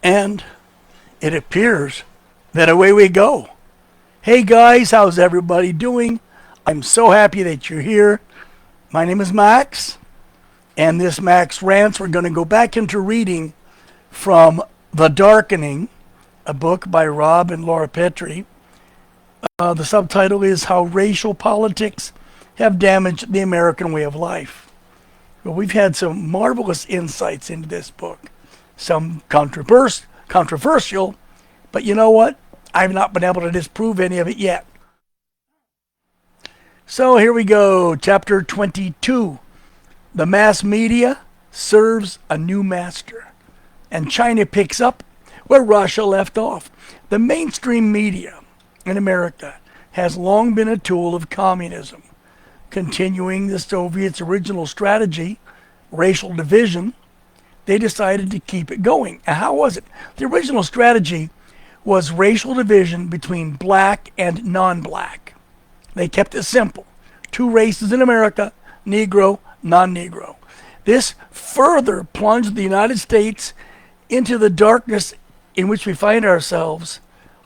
And it appears that away we go. Hey guys, how's everybody doing? I'm so happy that you're here. My name is Max, and this Max Rants, we're going to go back into reading from The Darkening, a book by Rob and Laura Petrie. The subtitle is How Racial Politics Have Damaged the American Way of Life. Well, we've had some marvelous insights into this book. Some controversial, but you know what? I've not been able to disprove any of it yet. So here we go, chapter 22. The mass media serves a new master. And China picks up where Russia left off. The mainstream media in America has long been a tool of communism, continuing the Soviets' original strategy, racial division. They decided to keep it going. And how was it? The original strategy was racial division between black and non-black. They kept it simple. Two races in America, Negro, non-Negro. This further plunged the United States into the darkness in which we find ourselves,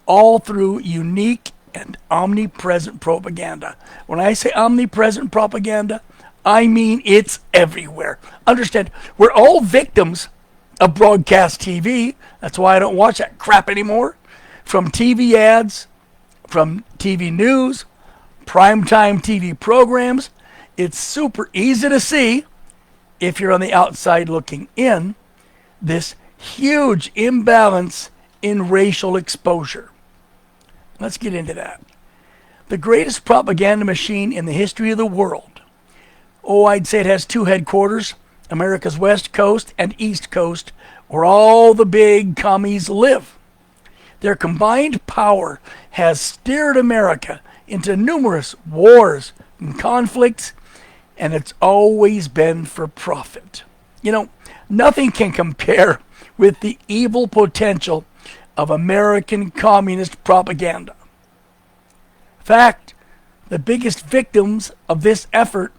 all through unique and omnipresent propaganda. When I say omnipresent propaganda, I mean it's everywhere. Understand, we're all victims of broadcast TV. That's why I don't watch that crap anymore. From TV ads, from TV news, primetime TV programs, it's super easy to see, if you're on the outside looking in, this huge imbalance in racial exposure. Let's get into that. The greatest propaganda machine in the history of the world. Oh, I'd say it has two headquarters, America's West Coast and East Coast, where all the big commies live. Their combined power has steered America into numerous wars and conflicts, and it's always been for profit. You know, nothing can compare with the evil potential of American communist propaganda. In fact, the biggest victims of this effort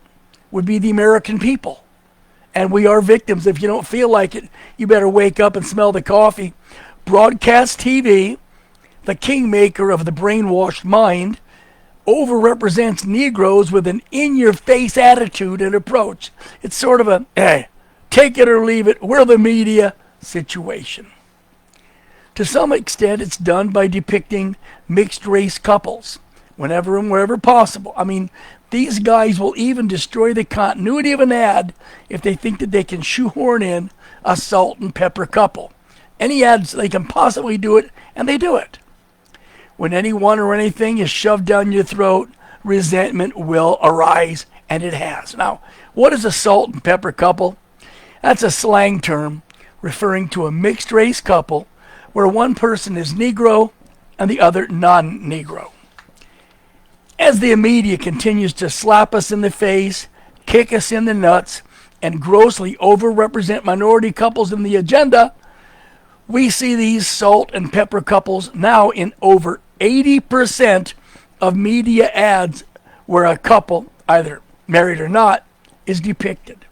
would be the American people. And we are victims. If you don't feel like it, you better wake up and smell the coffee. Broadcast TV, the kingmaker of the brainwashed mind, overrepresents Negroes with an in-your-face attitude and approach. It's sort of a, hey, take it or leave it, we're the media situation. To some extent, it's done by depicting mixed-race couples whenever and wherever possible. I mean, these guys will even destroy the continuity of an ad if they think that they can shoehorn in a salt and pepper couple. Any ads they can possibly do it, and they do it. When anyone or anything is shoved down your throat, resentment will arise, and it has. Now, what is a salt and pepper couple? That's a slang term referring to a mixed race couple where one person is Negro and the other non-Negro. As the media continues to slap us in the face, kick us in the nuts, and grossly overrepresent minority couples in the agenda, we see these salt and pepper couples now in over 80% of media ads where a couple, either married or not, is depicted.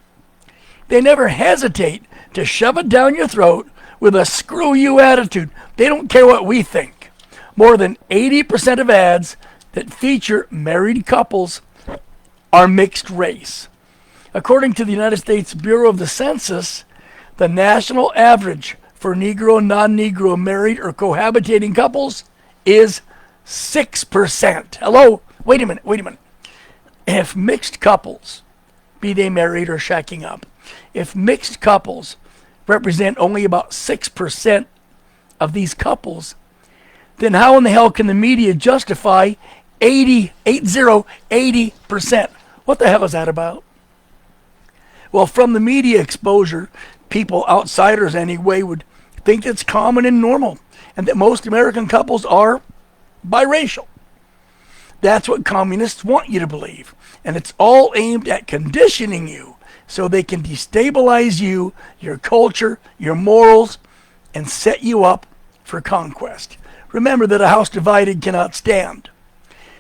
They never hesitate to shove it down your throat with a screw you attitude. They don't care what we think. More than 80% of ads that feature married couples are mixed race. According to the United States Bureau of the Census, the national average for Negro, non-Negro married or cohabitating couples is 6%. Hello? Wait a minute. If mixed couples, be they married or shacking up, if mixed couples represent only about 6% of these couples, then how in the hell can the media justify 80%? What the hell is that about? Well, from the media exposure, people, outsiders anyway, would think it's common and normal, and that most American couples are biracial. That's what communists want you to believe, and it's all aimed at conditioning you so they can destabilize you, your culture, your morals, and set you up for conquest. Remember that a house divided cannot stand.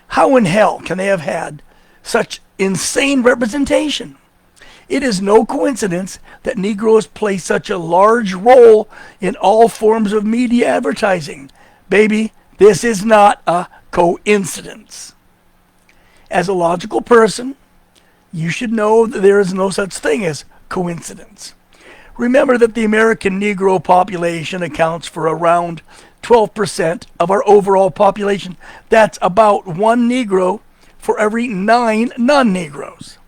How in hell can they have had such insane representation? It is no coincidence that Negroes play such a large role in all forms of media advertising. Baby, this is not a coincidence. As a logical person, you should know that there is no such thing as coincidence. Remember that the American Negro population accounts for around 12% of our overall population. That's about one Negro for every 9 non-Negroes.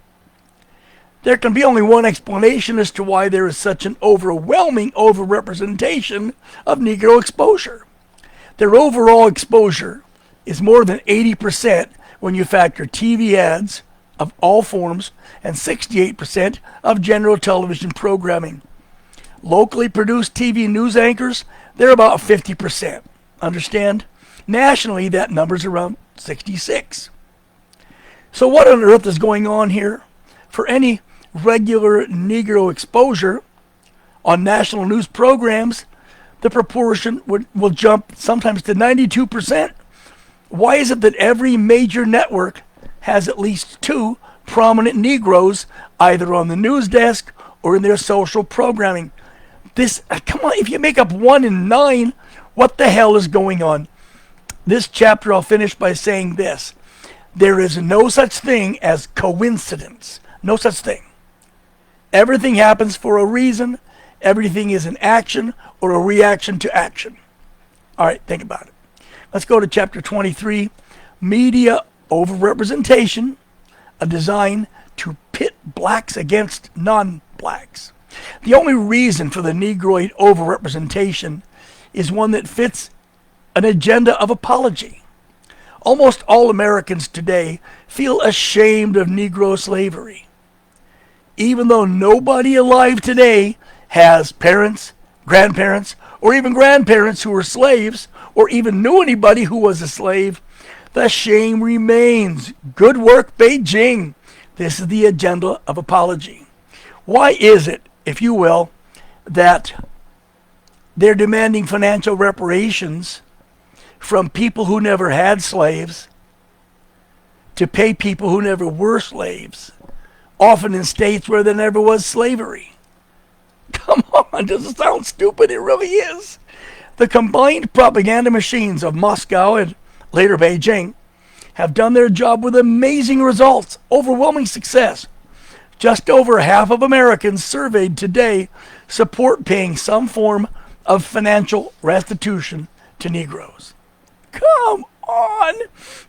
There can be only one explanation as to why there is such an overwhelming overrepresentation of Negro exposure. Their overall exposure is more than 80% when you factor TV ads of all forms and 68% of general television programming. Locally produced TV news anchors, they're about 50%. Understand? Nationally, that number's around 66. So what on earth is going on here? For any regular Negro exposure on national news programs, the proportion will jump sometimes to 92%. Why is it that every major network has at least 2 prominent Negroes either on the news desk or in their social programming? Come on, if you make up 1 in 9, what the hell is going on? This chapter I'll finish by saying this. There is no such thing as coincidence. No such thing. Everything happens for a reason. Everything is an action or a reaction to action. All right, think about it. Let's go to chapter 23. Media overrepresentation, a design to pit blacks against non-blacks. The only reason for the Negroid overrepresentation is one that fits an agenda of apology. Almost all Americans today feel ashamed of Negro slavery. Even though nobody alive today has parents, grandparents, or even grandparents who were slaves, or even knew anybody who was a slave, the shame remains. Good work, Beijing. This is the agenda of apology. Why is it, if you will, that they're demanding financial reparations from people who never had slaves to pay people who never were slaves, often in states where there never was slavery? Come on, does it sound stupid? It really is. The combined propaganda machines of Moscow and later Beijing have done their job with amazing results, overwhelming success. Just over half of Americans surveyed today support paying some form of financial restitution to Negroes. Come on!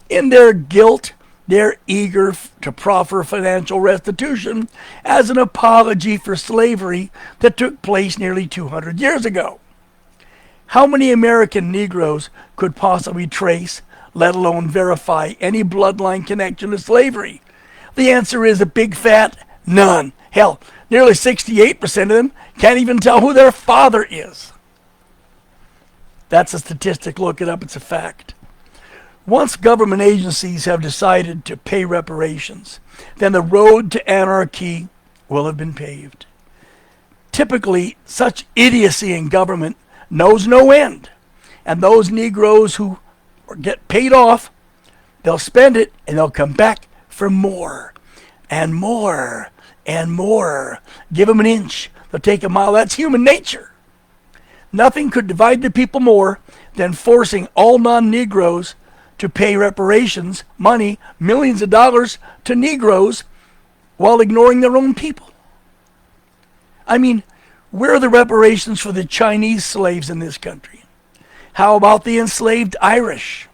In their guilt, they're eager to proffer financial restitution as an apology for slavery that took place nearly 200 years ago. How many American Negroes could possibly trace, let alone verify, any bloodline connection to slavery? The answer is a big fat none. Hell, nearly 68% of them can't even tell who their father is. That's a statistic. Look it up. It's a fact. Once government agencies have decided to pay reparations, then the road to anarchy will have been paved. Typically, such idiocy in government knows no end. And those Negroes who get paid off, they'll spend it and they'll come back for more and more and more. Give them an inch, they'll take a mile. That's human nature. Nothing could divide the people more than forcing all non-Negroes to pay reparations, money, millions of dollars to Negroes while ignoring their own people. I mean, where are the reparations for the Chinese slaves in this country? How about the enslaved Irish?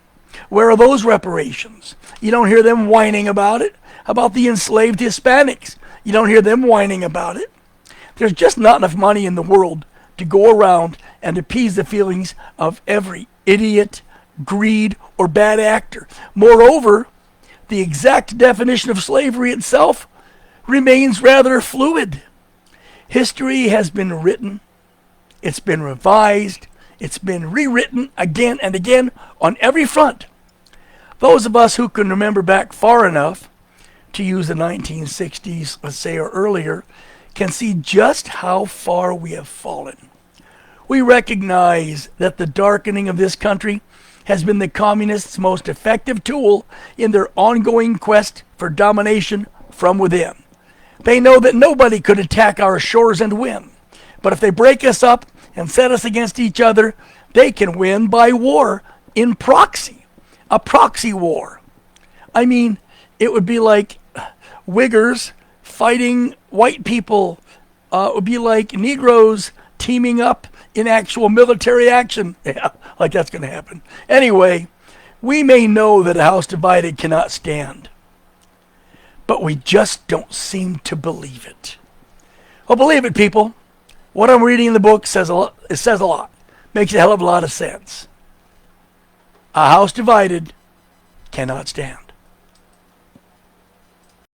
Where are those reparations? You don't hear them whining about it. How about the enslaved Hispanics? You don't hear them whining about it. There's just not enough money in the world to go around and appease the feelings of every idiot, greed, or bad actor. Moreover, the exact definition of slavery itself remains rather fluid. History has been written, it's been revised, it's been rewritten again and again on every front. Those of us who can remember back far enough to use the 1960s, let's say, or earlier, can see just how far we have fallen. We recognize that the darkening of this country has been the communists' most effective tool in their ongoing quest for domination from within. They know that nobody could attack our shores and win. But if they break us up and set us against each other, they can win by war in proxy. A proxy war. I mean, it would be like Wiggers fighting white people. It would be like Negroes teaming up in actual military action. Yeah, like that's going to happen. Anyway, we may know that a house divided cannot stand, but we just don't seem to believe it. Well, believe it, people. What I'm reading in the book says a lot. It says a lot. Makes a hell of a lot of sense. A house divided cannot stand.